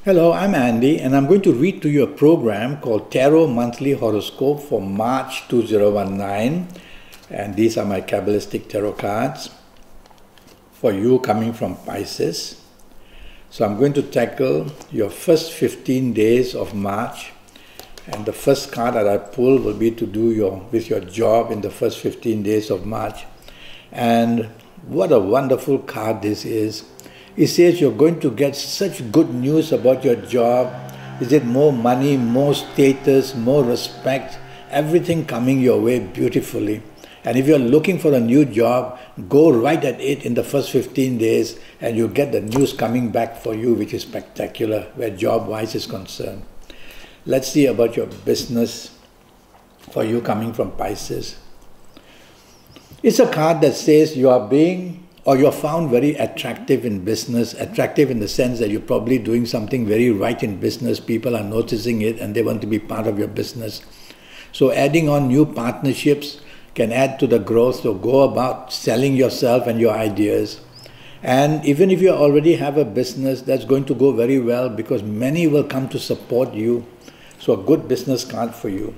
Hello, I'm Andy, and I'm going to read to you a program called Tarot Monthly Horoscope for March 2019. And these are my Kabbalistic tarot cards for you coming from Pisces. So I'm going to tackle your first 15 days of March. And the first card that I pull will be to do with your job in the first 15 days of March. And what a wonderful card this is. It says you're going to get such good news about your job. Is it more money, more status, more respect, everything coming your way beautifully. And if you're looking for a new job, go right at it in the first 15 days and you'll get the news coming back for you, which is spectacular, where job-wise is concerned. Let's see about your business for you coming from Pisces. It's a card that says you're found very attractive in business, attractive in the sense that you're probably doing something very right in business. People are noticing it and they want to be part of your business. So adding on new partnerships can add to the growth. So go about selling yourself and your ideas. And even if you already have a business, that's going to go very well because many will come to support you. So a good business card for you.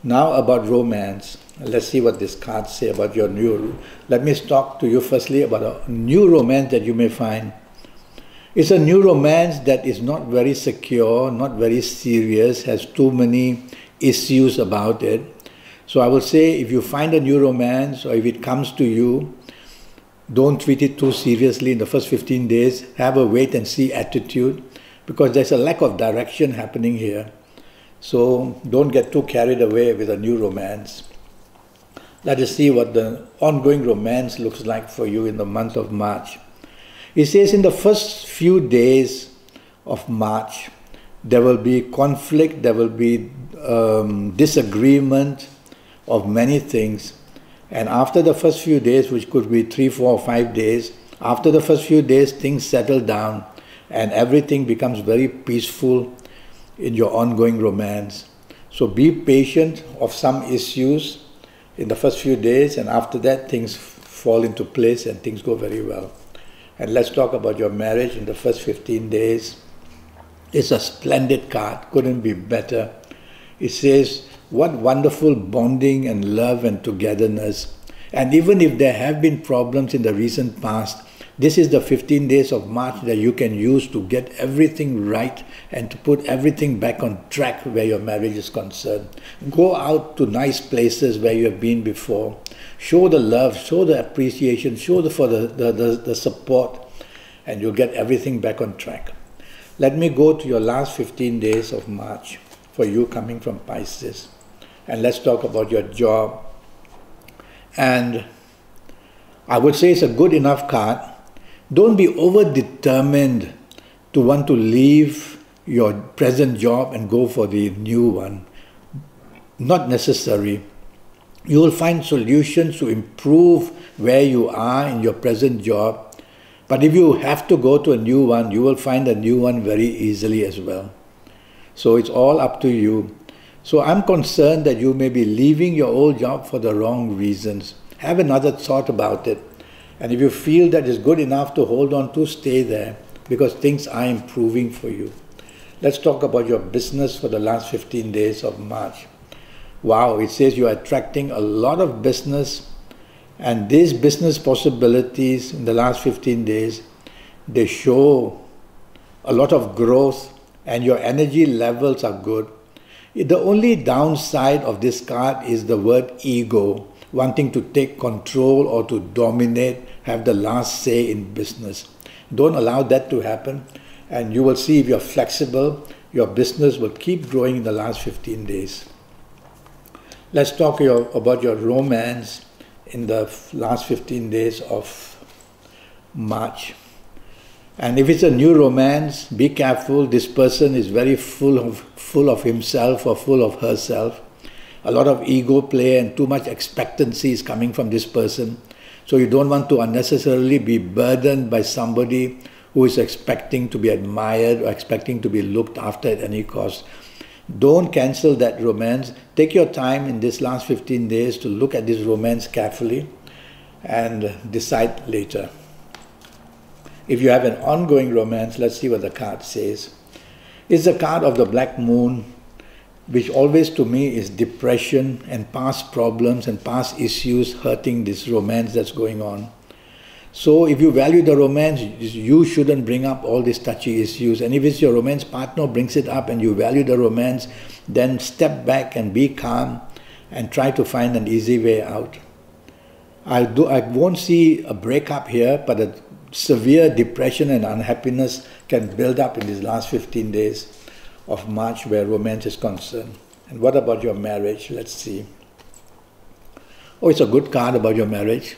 Now about romance. Let's see what this card say about your new. Let me talk to you firstly about a new romance that you may find. It's a new romance that is not very secure, not very serious, has too many issues about it. So I will say if you find a new romance or if it comes to you, don't treat it too seriously in the first 15 days. Have a wait and see attitude because there's a lack of direction happening here. So don't get too carried away with a new romance. Let us see what the ongoing romance looks like for you in the month of March. It says in the first few days of March, there will be conflict, there will be disagreement of many things. And after the first few days, which could be 3, 4, or 5 days, after the first few days, things settle down and everything becomes very peaceful in your ongoing romance. So be patient of some issues in the first few days, and after that things fall into place and things go very well. And let's talk about your marriage in the first 15 days. It's a splendid card, couldn't be better. It says, what wonderful bonding and love and togetherness. And even if there have been problems in the recent past, this is the 15 days of March that you can use to get everything right and to put everything back on track where your marriage is concerned. Go out to nice places where you have been before. Show the love, show the appreciation, show the support, and you'll get everything back on track. Let me go to your last 15 days of March for you coming from Pisces. And let's talk about your job. And I would say it's a good enough card. Don't be over-determined to want to leave your present job and go for the new one. Not necessary. You will find solutions to improve where you are in your present job. But if you have to go to a new one, you will find a new one very easily as well. So it's all up to you. So I'm concerned that you may be leaving your old job for the wrong reasons. Have another thought about it. And if you feel that is good enough to hold on to, stay there because things are improving for you. Let's talk about your business for the last 15 days of March. Wow, it says you're attracting a lot of business, and these business possibilities in the last 15 days, they show a lot of growth and your energy levels are good. The only downside of this card is the word ego. Wanting to take control or to dominate, have the last say in business. Don't allow that to happen, and you will see if you're flexible, your business will keep growing in the last 15 days. Let's talk about your romance in the last 15 days of March. And if it's a new romance, be careful. This person is very full of himself or full of herself. A lot of ego play and too much expectancy is coming from this person. So you don't want to unnecessarily be burdened by somebody who is expecting to be admired or expecting to be looked after at any cost. Don't cancel that romance. Take your time in this last 15 days to look at this romance carefully and decide later. If you have an ongoing romance, let's see what the card says. It's the card of the Black Moon, which always to me is depression and past problems and past issues hurting this romance that's going on. So if you value the romance, you shouldn't bring up all these touchy issues. And if it's your romance partner brings it up and you value the romance, then step back and be calm and try to find an easy way out. I won't see a breakup here, but a severe depression and unhappiness can build up in these last 15 days of March where romance is concerned. And what about your marriage? Let's see. Oh, it's a good card about your marriage.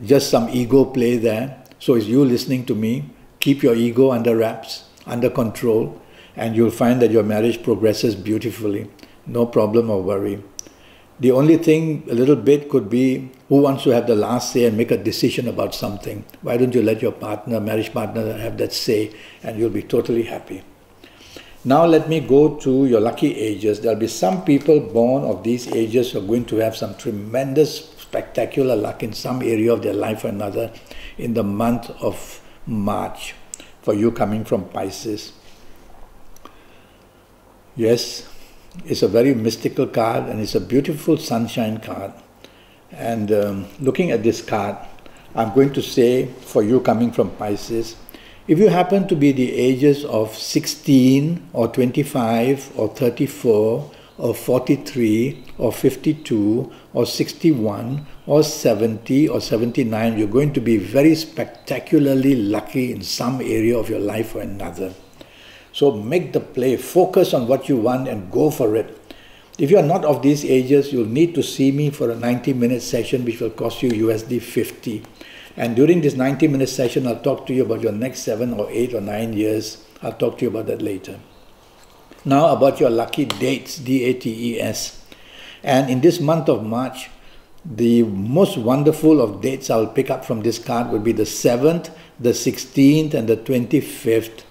Just some ego play there. So it's you listening to me. Keep your ego under wraps, under control, and you'll find that your marriage progresses beautifully. No problem or worry. The only thing a little bit could be who wants to have the last say and make a decision about something. Why don't you let your partner, marriage partner, have that say, and you'll be totally happy. Now let me go to your lucky ages. There'll be some people born of these ages who are going to have some tremendous, spectacular luck in some area of their life or another in the month of March, for you coming from Pisces. Yes, it's a very mystical card and it's a beautiful sunshine card. And looking at this card, I'm going to say for you coming from Pisces, if you happen to be the ages of 16 or 25 or 34 or 43 or 52 or 61 or 70 or 79, you're going to be very spectacularly lucky in some area of your life or another. So make the play, focus on what you want and go for it. If you are not of these ages, you'll need to see me for a 90-minute session which will cost you USD 50. And during this 90-minute session, I'll talk to you about your next 7 or 8 or 9 years. I'll talk to you about that later. Now about your lucky dates, D-A-T-E-S. And in this month of March, the most wonderful of dates I'll pick up from this card would be the 7th, the 16th and the 25th.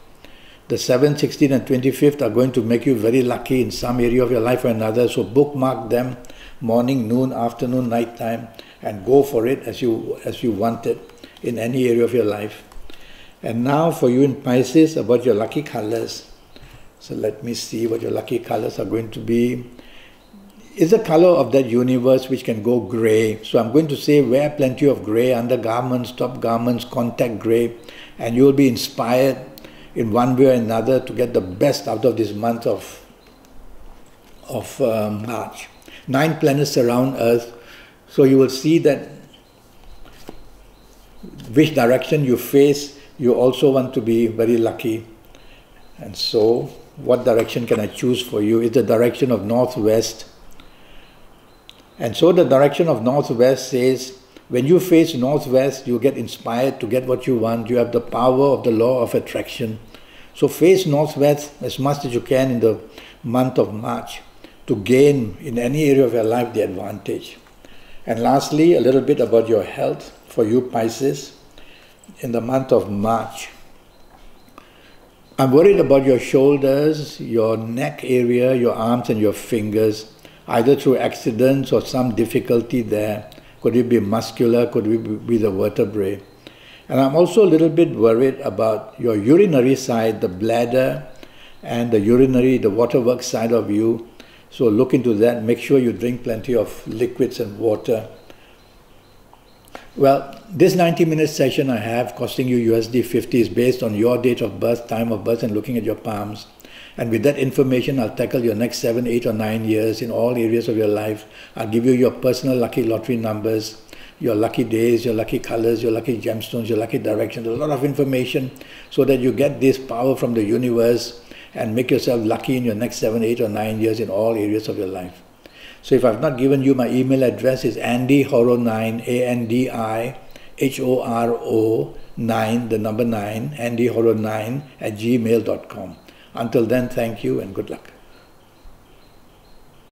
The 7th, 16th and 25th are going to make you very lucky in some area of your life or another. So bookmark them, morning, noon, afternoon, night time, and go for it as you want it in any area of your life. And now for you in Pisces, about your lucky colors. So let me see what your lucky colors are going to be. It's the color of that universe which can go gray. So I'm going to say wear plenty of gray, undergarments, top garments, contact gray, and you will be inspired in one way or another to get the best out of this month of March. 9 planets surround Earth, so you will see that which direction you face, you also want to be very lucky. And so, what direction can I choose for you? It's the direction of northwest. And so the direction of northwest says, when you face northwest, you get inspired to get what you want. You have the power of the law of attraction. So face northwest as much as you can in the month of March to gain in any area of your life the advantage. And lastly, a little bit about your health for you Pisces in the month of March. I'm worried about your shoulders, your neck area, your arms and your fingers, either through accidents or some difficulty there. Could it be muscular, could it be the vertebrae? And I'm also a little bit worried about your urinary side, the bladder and the waterworks side of you. So look into that, make sure you drink plenty of liquids and water. Well, this 90-minute session I have costing you USD 50 is based on your date of birth, time of birth and looking at your palms. And with that information, I'll tackle your next 7, 8 or 9 years in all areas of your life. I'll give you your personal lucky lottery numbers, your lucky days, your lucky colors, your lucky gemstones, your lucky directions, a lot of information so that you get this power from the universe and make yourself lucky in your next 7, 8 or 9 years in all areas of your life. So if I've not given you my email address, it's andyhoro9, ANDIHORO9, the number 9, andyhoro9 @gmail.com. Until then, thank you and good luck.